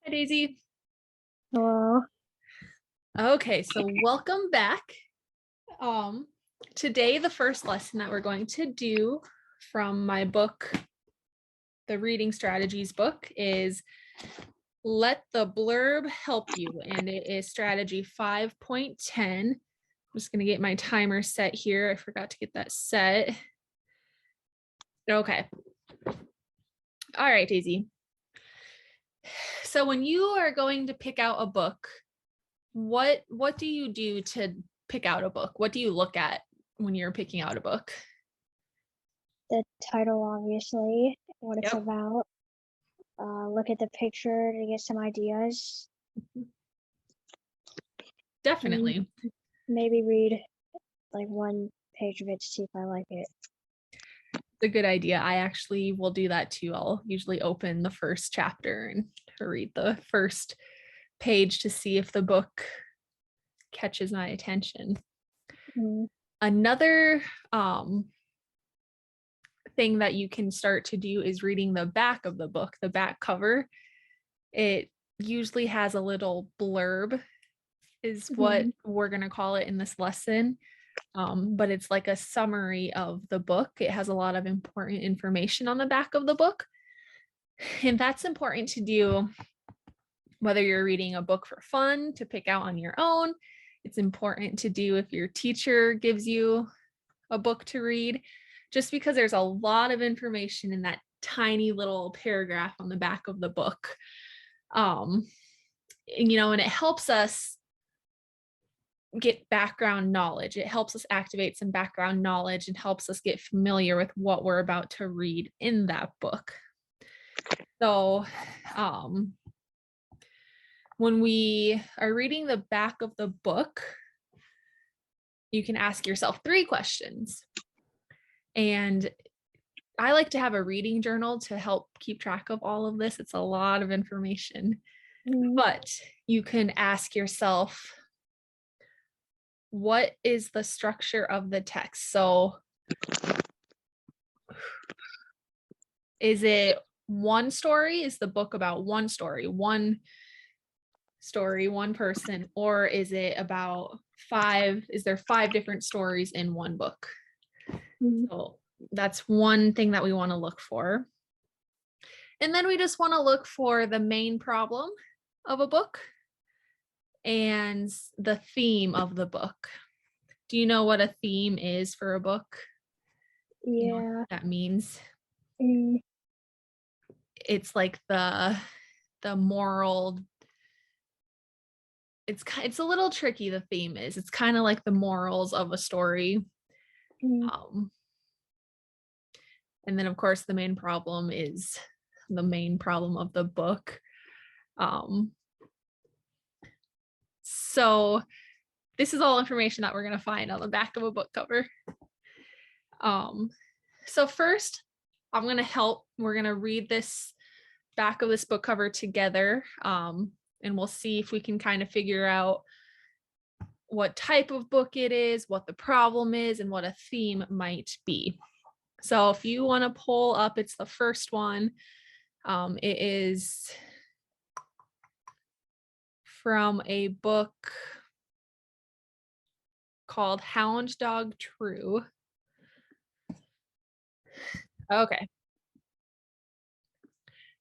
Hi, Daisy. Hello. Okay, so welcome back. Um, Today, the first lesson that we're going to do from my book, the Reading Strategies book, is Let the Blurb Help You, and it is strategy 5.10. I'm just going to get my timer set here. I forgot to get that set. Okay. All right, Daisy. So when you are going to pick out a book, what do you do to pick out a book? What do you look at when you're picking out a book? The title, obviously, what it's Yep. about. Look at the picture to get some ideas. And Definitely. maybe read like one page of it to see if I like it. It's a good idea. I actually will do that too. I'll usually open the first chapter and to read the first page to see if the book catches my attention. Mm, Another thing that you can start to do is reading the back of the book, the back cover. It usually has a little blurb, is what mhm. we're going to call it in this lesson. But it's like a summary of the book. It has a lot of important information on the back of the book. And that's important to do whether you're reading a book for fun to pick out on your own. It's important to do if your teacher gives you a book to read, just because there's a lot of information in that tiny little paragraph on the back of the book. And it helps us get background knowledge. It helps us activate some background knowledge and helps us get familiar with what we're about to read in that book. So, when we are reading the back of the book, you can ask yourself 3 questions. And I like to have a reading journal to help keep track of all of this. It's a lot of information, Mm, but you can ask yourself, what is the structure of the text? So, is it one story? Is the book about one story, one person, or is it about 5? Is there 5 different stories in one book? mm, So that's one thing that we want to look for. And then we just want to look for the main problem of a book and the theme of the book. Do you know what a theme is for a book? You know what yeah. that means? Mm, It's like the moral. It's a little tricky. The theme is. It's kind of like the morals of a story. mm. Um, and then of course the main problem is the main problem of the book. Um, so this is all information that we're going to find on the back of a book cover. So first, we're going to read this back of this book cover together. And we'll see if we can kind of figure out what type of book it is, what the problem is, and what a theme might be. So if you want to pull up, it's the first one. It is from a book called Hound Dog True. Okay.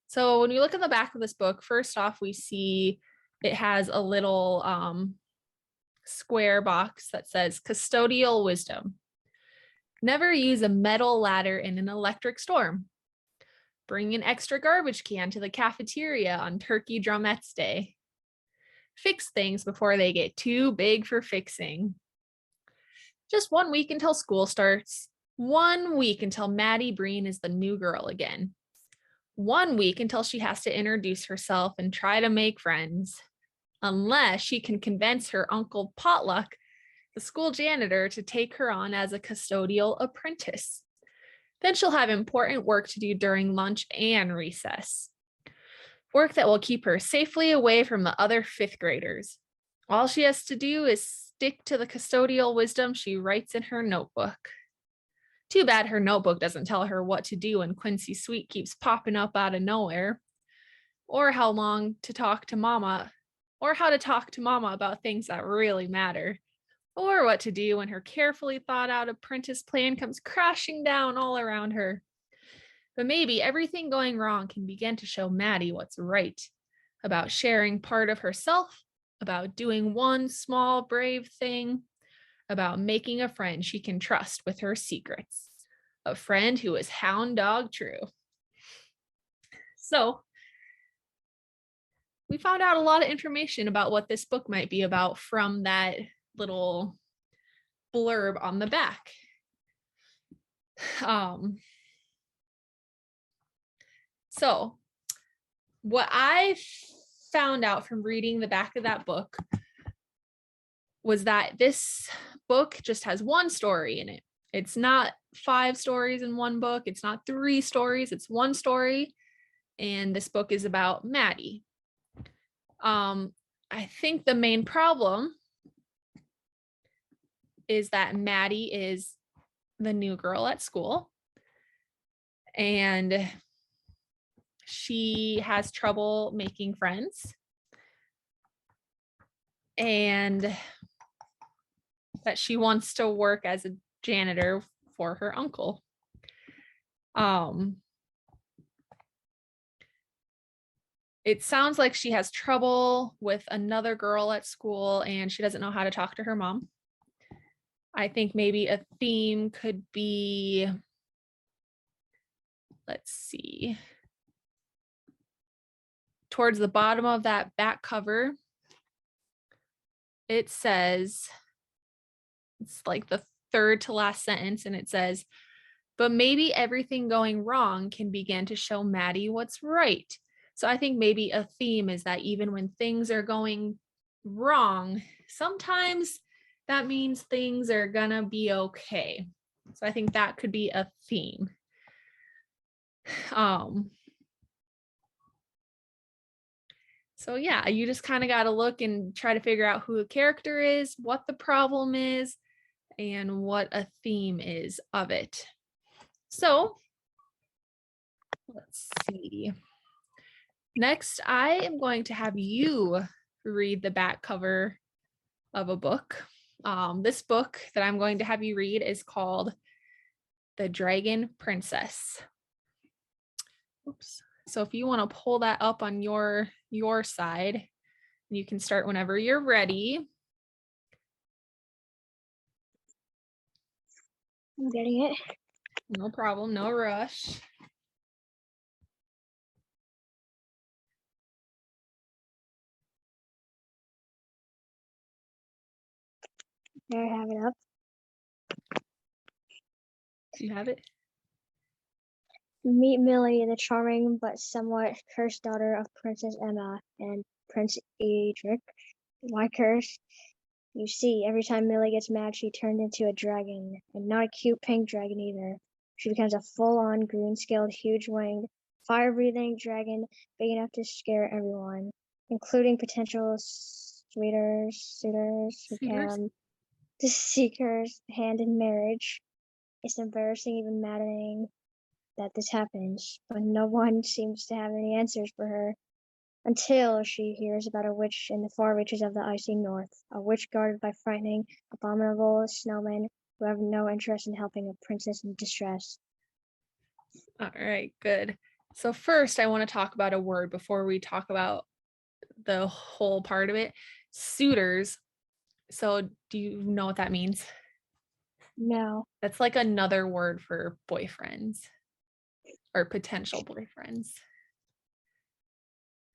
So when we look at the back of this book, first off, we see it has a little square box that says custodial wisdom. Never use a metal ladder in an electric storm. Bring an extra garbage can to the cafeteria on Turkey Drumettes Day. Fix things before they get too big for fixing. Just 1 week until school starts. 1 week until Maddie Breen is the new girl again. 1 week until she has to introduce herself and try to make friends. Unless she can convince her Uncle Potluck, the school janitor, to take her on as a custodial apprentice. Then she'll have important work to do during lunch and recess. Work that will keep her safely away from the other 5th graders. All she has to do is stick to the custodial wisdom she writes in her notebook. Too bad her notebook doesn't tell her what to do when Quincy Sweet keeps popping up out of nowhere. or how long to talk to mama, or how to talk to mama about things that really matter, or what to do when her carefully thought out apprentice plan comes crashing down all around her. But maybe everything going wrong can begin to show Maddie what's right about sharing part of herself, about doing one small brave thing, about making a friend she can trust with her secrets, a friend who is hound dog true. So we found out a lot of information about what this book might be about from that little blurb on the back. So what I found out from reading the back of that book was that this book just has one story in it. It's not 5 stories in one book. It's not 3 stories. It's one story. And this book is about Maddie. I think the main problem is that Maddie is the new girl at school. And she has trouble making friends. And that she wants to work as a janitor for her uncle. It sounds like she has trouble with another girl at school and she doesn't know how to talk to her mom. I think maybe a theme could be, let's see, towards the bottom of that back cover, it says, it's like the third to last sentence, and it says, but maybe everything going wrong can begin to show Maddie what's right. So I think maybe a theme is that even when things are going wrong, sometimes that means things are gonna be okay. So I think that could be a theme. So yeah, you just kind of got to look and try to figure out who the character is, what the problem is, and what a theme is of it. So let's see. Next, I am going to have you read the back cover of a book. This book that I'm going to have you read is called The Dragon Princess. Oops. So if you want to pull that up on your side, you can start whenever you're ready. I'm getting it. No problem, no rush. There, I have it up. Do you have it? Meet Millie, the charming but somewhat cursed daughter of Princess Emma and Prince Edric. Why cursed? You see, every time Millie gets mad, she turns into a dragon, and not a cute pink dragon either. She becomes a full-on green-scaled, huge-winged, fire-breathing dragon big enough to scare everyone, including potential suitors who can seek her hand in marriage. It's embarrassing, even maddening, that this happens, but no one seems to have any answers for her until she hears about a witch in the far reaches of the icy north, a witch guarded by frightening, abominable snowmen who have no interest in helping a princess in distress. All right, good. So first, I want to talk about a word before we talk about the whole part of it. Suitors. So do you know what that means? No. That's like another word for boyfriends or potential boyfriends.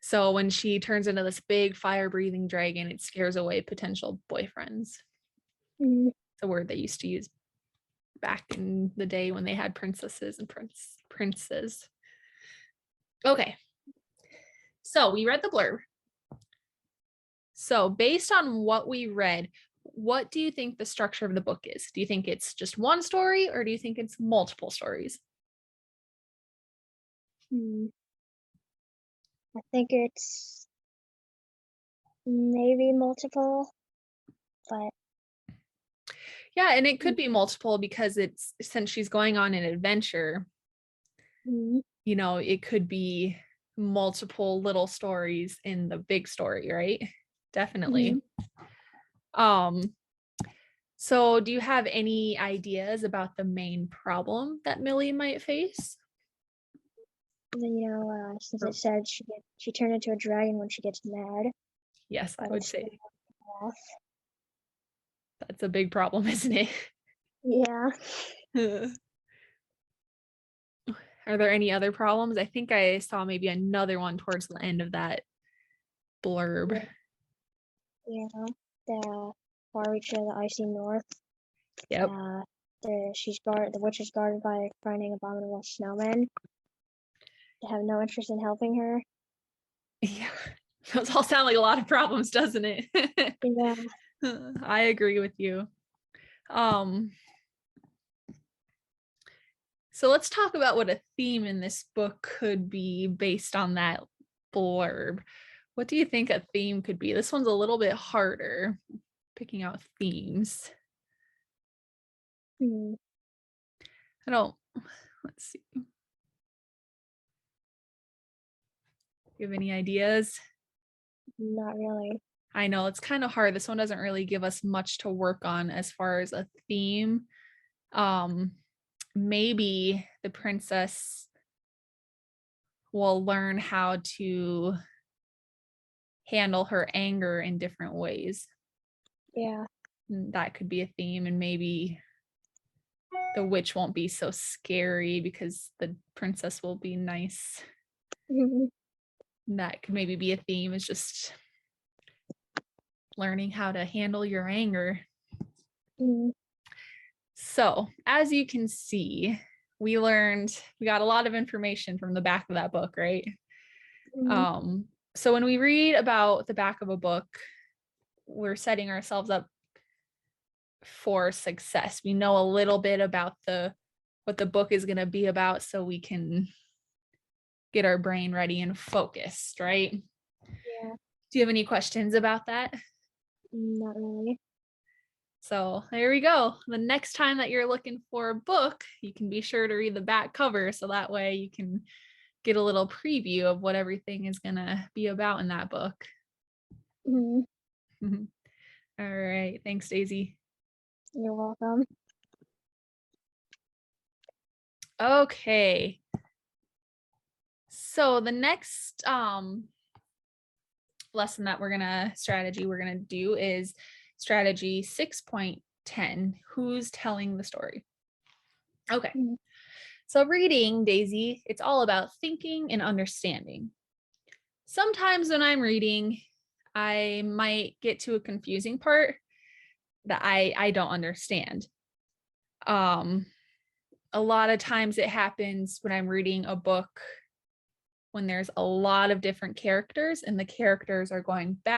So when she turns into this big fire-breathing dragon, it scares away potential boyfriends. Mm. It's a word they used to use back in the day when they had princesses and princes. Okay. So we read the blurb. So based on what we read, what do you think the structure of the book is? Do you think it's just one story or do you think it's multiple stories? I think it's maybe multiple, but yeah, and it could be multiple because it's since she's going on an adventure, mm-hmm. you know, it could be multiple little stories in the big story, right? Definitely. Mhm. So do you have any ideas about the main problem that Millie might face? Since it said she turned into a dragon when she gets mad, Yes, I but would it's still say off. that's a big problem, isn't it? Yeah. Are there any other problems? I think I saw maybe another one towards the end of that blurb. Yeah. The far reach of the icy north. Yep. The witch is guarded by frightening abominable snowmen. They have no interest in helping her. Yeah. Those all sound like a lot of problems, doesn't it? Yeah. I agree with you. So let's talk about what a theme in this book could be based on that blurb. What do you think a theme could be? This one's a little bit harder, picking out themes. Hmm. Let's see. Do you have any ideas? Not really. I know it's kind of hard. This one doesn't really give us much to work on as far as a theme. Maybe the princess will learn how to handle her anger in different ways. Yeah. That could be a theme, and maybe the witch won't be so scary because the princess will be nice. That could maybe be a theme, is just learning how to handle your anger. Mhm. So, as you can see, we got a lot of information from the back of that book, right? Mhm. So when we read about the back of a book, we're setting ourselves up for success. We know a little bit about what the book is going to be about, so we can get our brain ready and focused, right? Yeah. Do you have any questions about that? Not really. So there we go. The next time that you're looking for a book, you can be sure to read the back cover, so that way you can get a little preview of what everything is going to be about in that book. Mhm. All right. Thanks, Daisy. You're welcome. Okay. So the next lesson that we're gonna do is strategy 6.10. Who's telling the story? Okay. Mhm. So reading, Daisy, it's all about thinking and understanding. Sometimes when I'm reading, I might get to a confusing part that I don't understand. A lot of times it happens when I'm reading a book when there's a lot of different characters and the characters are going back